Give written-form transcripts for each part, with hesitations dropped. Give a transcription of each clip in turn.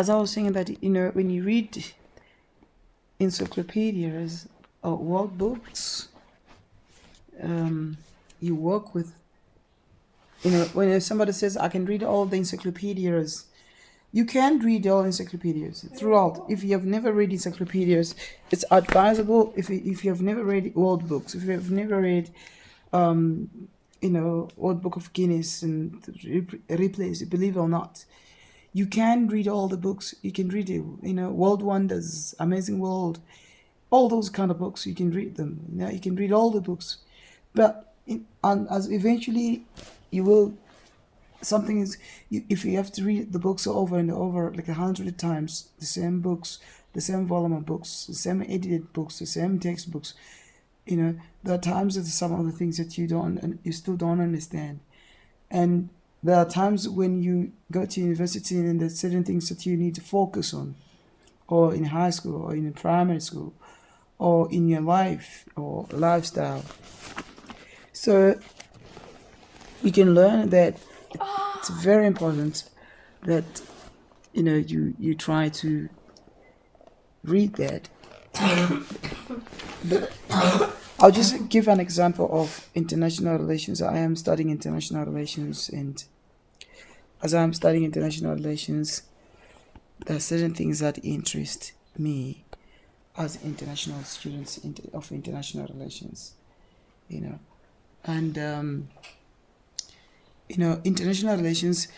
as I was saying, that when you read encyclopedias or world books, you work with, when somebody says, I can read all the encyclopedias, you can read all encyclopedias throughout. If you have never read encyclopedias, it's advisable. If you have never read world books, if you have never read World Book of Guinness and replays, believe it or not, you can read all the books. You can read it, World Wonders, Amazing World, all those kind of books. You can read them. You can read all the books, but as eventually you will. Something is, if you have to read the books over and over like 100 times, the same books, the same volume of books, the same edited books, the same textbooks, there are times that some of the things that you still don't understand, and there are times when you go to university and there's certain things that you need to focus on, or in high school, or in primary school, or in your life or lifestyle. So you can learn that it's very important that you try to read that. But I'll just give an example of international relations. I am studying international relations, and as I'm studying international relations, there are certain things that interest me as international students of international relations, and international relations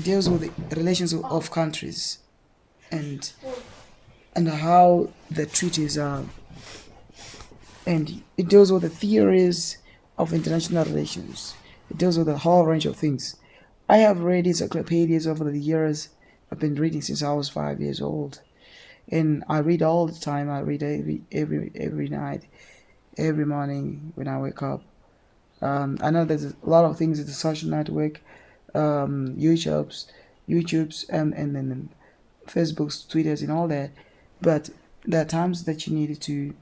deals with the relations of countries and how the treaties are, and it deals with the theories of international relations. It deals with a whole range of things. I have read encyclopedias over the years. I've been reading since I was 5 years old, and I read all the time. I read every night, every morning when I wake up. I know there's a lot of things in the social network, YouTube's, and then Facebook's, Twitters, and all that. But there are times that you need to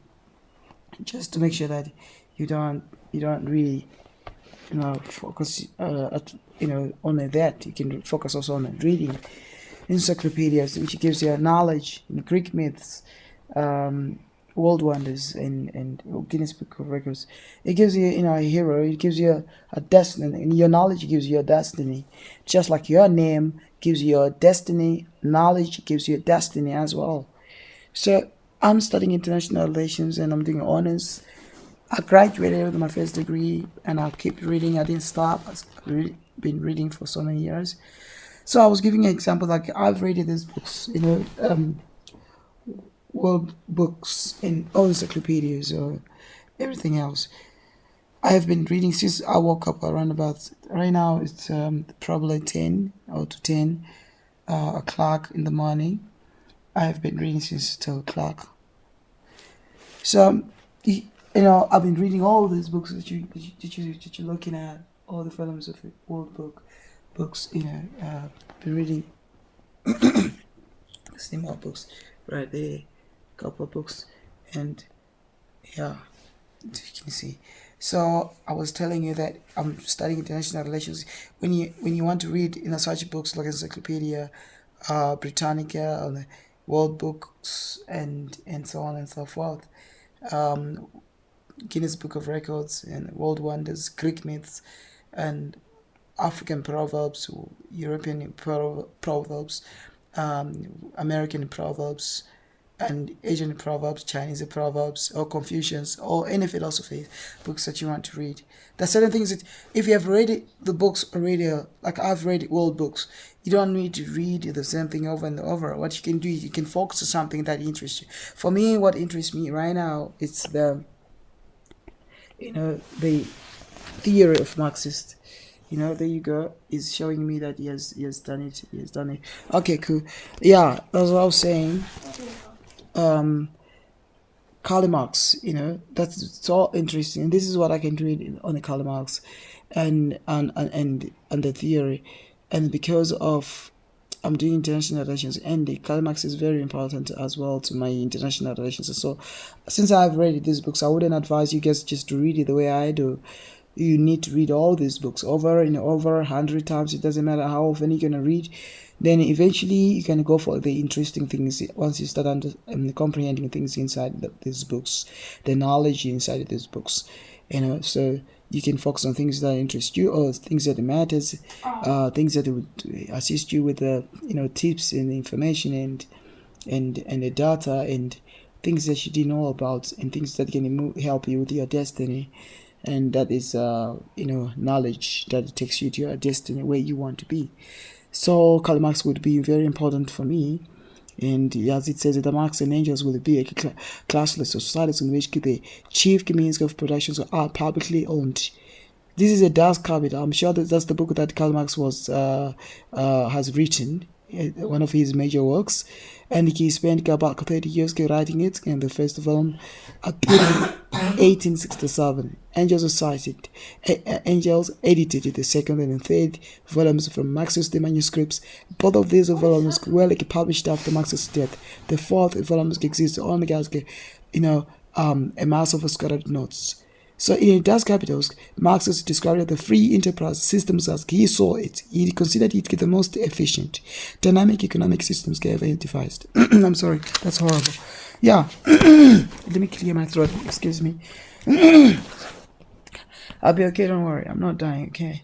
just to make sure that you don't really focus on that. You can focus also on reading encyclopedias, which gives you knowledge in Greek myths, World Wonders, and Guinness Book of Records. It gives you a hero. It gives you a destiny, and your knowledge gives you a destiny. Just like your name gives you a destiny, knowledge gives you a destiny as well. So I'm studying international relations, and I'm doing honors. I graduated with my first degree, and I'll keep reading. I didn't stop. I've been reading for so many years. So I was giving an example, like I've read these books, world books and all encyclopedias or everything else. I have been reading since I woke up around about, right now it's probably 10 or to 10 o'clock in the morning. I have been reading since 2 o'clock. So, I've been reading all these books that you're looking at, all the films of world books, been reading some more books right there, couple of books, and yeah, you can see. So I was telling you that I'm studying international relations. When you want to read such books like Encyclopedia Britannica, or the world books, and so on and so forth, Guinness Book of Records and World Wonders, Greek myths, and African proverbs, European proverbs, American proverbs, and Asian proverbs, Chinese proverbs, or Confucians, or any philosophy books that you want to read. There are certain things that if you have read the books already, like I've read world books, you don't need to read the same thing over and over. What you can do is you can focus on something that interests you. For me, what interests me right now is the theory of Marxist. There you go. He's showing me that he has done it. He has done it. Okay, cool. Yeah, that's what I was saying. Karl Marx, it's all interesting. This is what I can read on the Karl Marx and the theory. And because of I'm doing international relations, and the Karl Marx is very important as well to my international relations. So since I've read these books, I wouldn't advise you guys just to read it the way I do. you need to read all these books over and over 100 times. It doesn't matter how often you're gonna read. Then eventually you can go for the interesting things once you start comprehending things inside these books, the knowledge inside these books, so you can focus on things that interest you, or things that matters, things that would assist you with the tips and information and the data and things that you didn't know about, and things that can help you with your destiny. And that is knowledge that takes you to your destiny, where you want to be. So Karl Marx would be very important for me. And as it says, the Marx and Engels will be a classless societies in which the chief means of production are publicly owned. This is a Das Kapital. I'm sure that's the book that Karl Marx has written, one of his major works, and he spent about 30 years writing it. And the first volume appeared in 1867. Engels edited the second and third volumes from Marx's manuscripts. Both of these volumes were published after Marx's death. The fourth volume exists only as a mass of scattered notes. So in Das Kapitals, Marx described the free enterprise systems as he saw it. He considered it the most efficient, dynamic economic systems ever devised. I'm sorry, that's horrible. Yeah, let me clear my throat. Excuse me. I'll be okay, don't worry. I'm not dying, okay?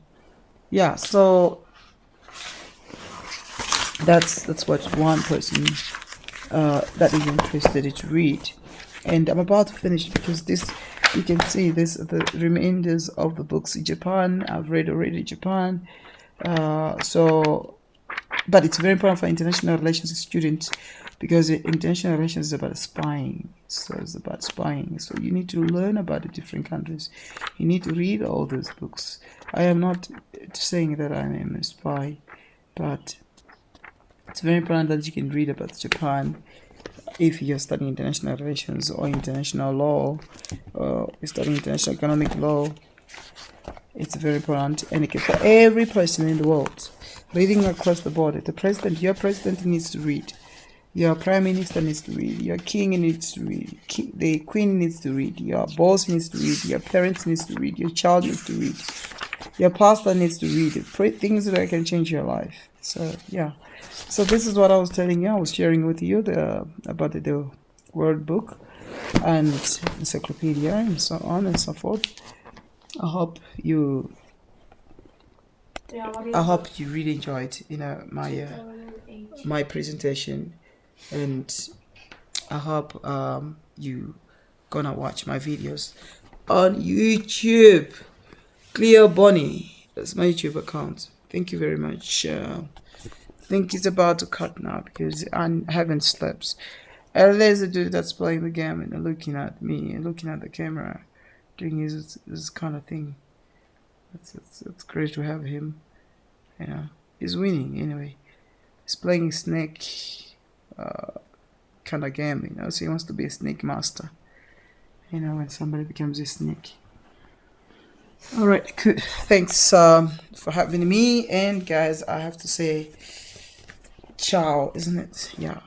Yeah, so that's what one person that is interested to read. And I'm about to finish because this, you can see this, the remainders of the books in Japan. I've read already Japan. But it's very important for international relations students, because international relations is about spying. So it's about spying. So you need to learn about the different countries. You need to read all those books. I am not saying that I am a spy, but it's very important that you can read about Japan if you're studying international relations or international law, or you're studying international economic law. It's very important, and for every person in the world, reading across the board. Your president needs to read. Your prime minister needs to read. Your king needs to read. The queen needs to read. Your boss needs to read. Your parents needs to read. Your child needs to read. Your pastor needs to read. Things that can change your life. So yeah. So this is what I was telling you. I was sharing with you about the word book and encyclopedia and so on and so forth. I hope you really enjoyed my presentation, and I hope you gonna watch my videos on YouTube. Cleo Bonny, that's my YouTube account. Thank you very much. I think it's about to cut now because I haven't slept. There's a dude that's playing the game and looking at me and looking at the camera, doing this kind of thing. It's great to have him. He's winning anyway. He's playing snake kind of game, so he wants to be a snake master. When somebody becomes a snake. Alright, good. Thanks for having me, and guys, I have to say ciao, isn't it? Yeah.